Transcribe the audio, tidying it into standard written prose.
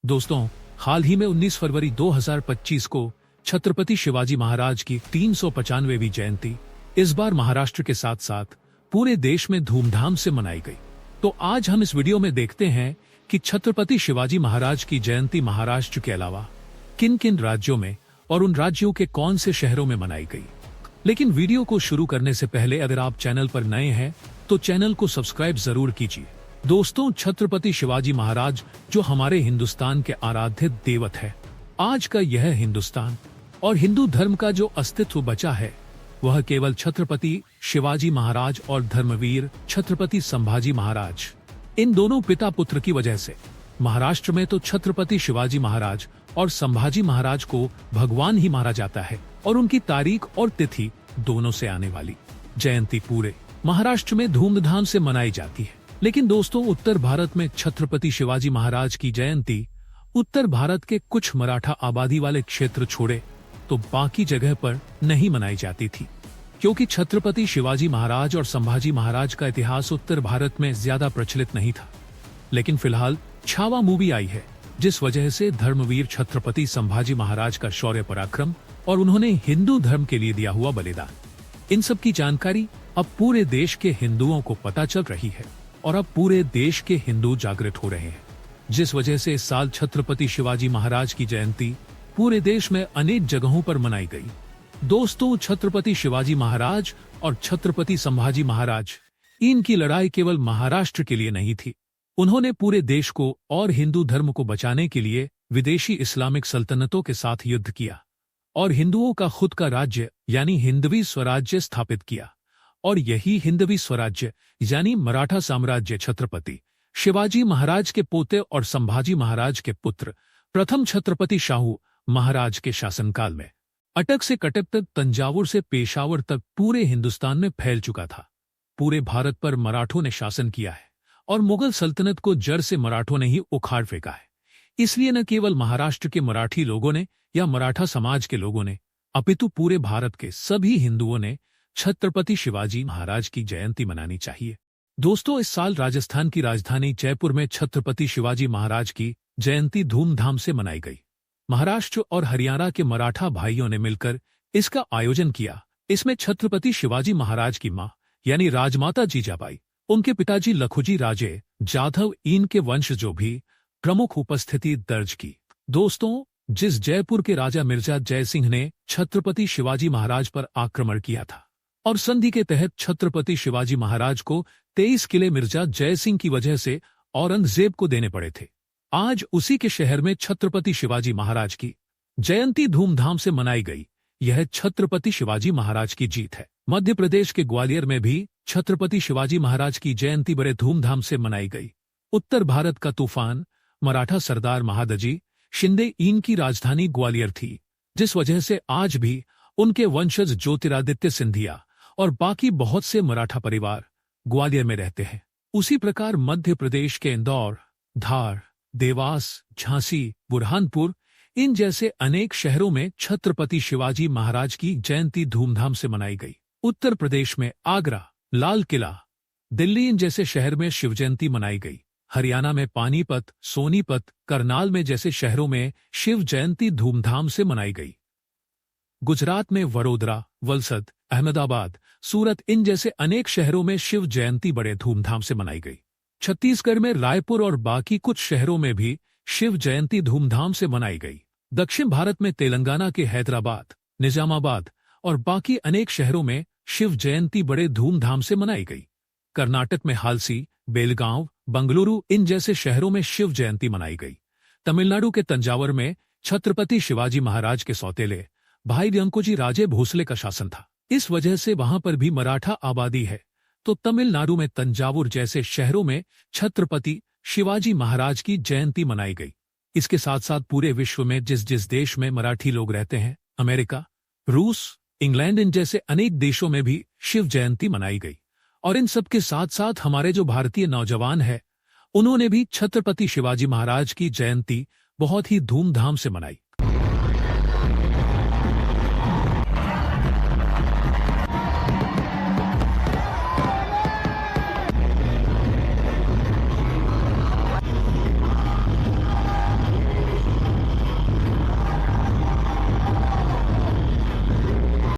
दोस्तों, हाल ही में 19 फरवरी 2025 को छत्रपति शिवाजी महाराज की 395वीं जयंती इस बार महाराष्ट्र के साथ साथ पूरे देश में धूमधाम से मनाई गई। तो आज हम इस वीडियो में देखते हैं कि छत्रपति शिवाजी महाराज की जयंती महाराष्ट्र के अलावा किन किन राज्यों में और उन राज्यों के कौन से शहरों में मनाई गई। लेकिन वीडियो को शुरू करने से पहले अगर आप चैनल पर नए हैं तो चैनल को सब्सक्राइब जरूर कीजिए। दोस्तों, छत्रपति शिवाजी महाराज जो हमारे हिंदुस्तान के आराध्य देवत है, आज का यह हिंदुस्तान और हिंदू धर्म का जो अस्तित्व बचा है वह केवल छत्रपति शिवाजी महाराज और धर्मवीर छत्रपति संभाजी महाराज, इन दोनों पिता पुत्र की वजह से। महाराष्ट्र में तो छत्रपति शिवाजी महाराज और संभाजी महाराज को भगवान ही माना जाता है और उनकी तारीख और तिथि दोनों से आने वाली जयंती पूरे महाराष्ट्र में धूमधाम से मनाई जाती है। लेकिन दोस्तों, उत्तर भारत में छत्रपति शिवाजी महाराज की जयंती उत्तर भारत के कुछ मराठा आबादी वाले क्षेत्र छोड़े तो बाकी जगह पर नहीं मनाई जाती थी, क्योंकि छत्रपति शिवाजी महाराज और संभाजी महाराज का इतिहास उत्तर भारत में ज्यादा प्रचलित नहीं था। लेकिन फिलहाल छावा मूवी आई है, जिस वजह से धर्मवीर छत्रपति संभाजी महाराज का शौर्य पराक्रम और उन्होंने हिंदू धर्म के लिए दिया हुआ बलिदान, इन सब की जानकारी अब पूरे देश के हिंदुओं को पता चल रही है और अब पूरे देश के हिंदू जागृत हो रहे हैं, जिस वजह से इस साल छत्रपति शिवाजी महाराज की जयंती पूरे देश में अनेक जगहों पर मनाई गई। दोस्तों, छत्रपति शिवाजी महाराज और छत्रपति संभाजी महाराज, इनकी लड़ाई केवल महाराष्ट्र के लिए नहीं थी। उन्होंने पूरे देश को और हिंदू धर्म को बचाने के लिए विदेशी इस्लामिक सल्तनतों के साथ युद्ध किया और हिंदुओं का खुद का राज्य यानी हिंदवी स्वराज्य स्थापित किया। और यही हिंदवी स्वराज्य यानी मराठा साम्राज्य छत्रपति शिवाजी महाराज के पोते और संभाजी महाराज के पुत्र प्रथम छत्रपति शाहू महाराज के शासनकाल में अटक से कटक तक, तंजावुर से पेशावर तक पूरे हिंदुस्तान में फैल चुका था। पूरे भारत पर मराठों ने शासन किया है और मुगल सल्तनत को जड़ से मराठों ने ही उखाड़ फेंका है। इसलिए न केवल महाराष्ट्र के मराठी लोगों ने या मराठा समाज के लोगों ने, अपितु पूरे भारत के सभी हिंदुओं ने छत्रपति शिवाजी महाराज की जयंती मनानी चाहिए। दोस्तों, इस साल राजस्थान की राजधानी जयपुर में छत्रपति शिवाजी महाराज की जयंती धूमधाम से मनाई गई। महाराष्ट्र और हरियाणा के मराठा भाइयों ने मिलकर इसका आयोजन किया। इसमें छत्रपति शिवाजी महाराज की मां यानी राजमाता जीजाबाई, उनके पिताजी लखुजी राजे जाधव, इनके वंशजों भी प्रमुख उपस्थिति दर्ज की। दोस्तों, जिस जयपुर के राजा मिर्जा जय सिंह ने छत्रपति शिवाजी महाराज पर आक्रमण किया था और संधि के तहत छत्रपति शिवाजी महाराज को 23 किले मिर्जा जय सिंह की वजह से औरंगजेब को देने पड़े थे, आज उसी के शहर में छत्रपति शिवाजी महाराज की जयंती धूमधाम से मनाई गई। यह छत्रपति शिवाजी महाराज की जीत है। मध्य प्रदेश के ग्वालियर में भी छत्रपति शिवाजी महाराज की जयंती बड़े धूमधाम से मनाई गई। उत्तर भारत का तूफान मराठा सरदार महादजी शिंदे, इनकी राजधानी ग्वालियर थी, जिस वजह से आज भी उनके वंशज ज्योतिरादित्य सिंधिया और बाकी बहुत से मराठा परिवार ग्वालियर में रहते हैं। उसी प्रकार मध्य प्रदेश के इंदौर, धार, देवास, झांसी, बुरहानपुर, इन जैसे अनेक शहरों में छत्रपति शिवाजी महाराज की जयंती धूमधाम से मनाई गई। उत्तर प्रदेश में आगरा, लाल किला, दिल्ली, इन जैसे शहर में शिव जयंती मनाई गई। हरियाणा में पानीपत, सोनीपत, करनाल में जैसे शहरों में शिव जयंती धूमधाम से मनाई गई। गुजरात में वडोदरा, वलसद, अहमदाबाद, सूरत, इन जैसे अनेक शहरों में शिव जयंती बड़े धूमधाम से मनाई गई। छत्तीसगढ़ में रायपुर और बाकी कुछ शहरों में भी शिव जयंती धूमधाम से मनाई गई। दक्षिण भारत में तेलंगाना के हैदराबाद, निजामाबाद और बाकी अनेक शहरों में शिव जयंती बड़े धूमधाम से मनाई गई। कर्नाटक में हालसी, बेलगांव, बंगलुरु, इन जैसे शहरों में शिव जयंती मनाई गई। तमिलनाडु के तंजावुर में छत्रपति शिवाजी महाराज के सौतेले भाई व्यंकोजी राजे भोसले का शासन था, इस वजह से वहां पर भी मराठा आबादी है। तो तमिलनाडु में तंजावुर जैसे शहरों में छत्रपति शिवाजी महाराज की जयंती मनाई गई। इसके साथ साथ पूरे विश्व में जिस जिस देश में मराठी लोग रहते हैं, अमेरिका, रूस, इंग्लैंड, इन जैसे अनेक देशों में भी शिव जयंती मनाई गई। और इन सब के साथ साथ हमारे जो भारतीय नौजवान हैं, उन्होंने भी छत्रपति शिवाजी महाराज की जयंती बहुत ही धूमधाम से मनाई।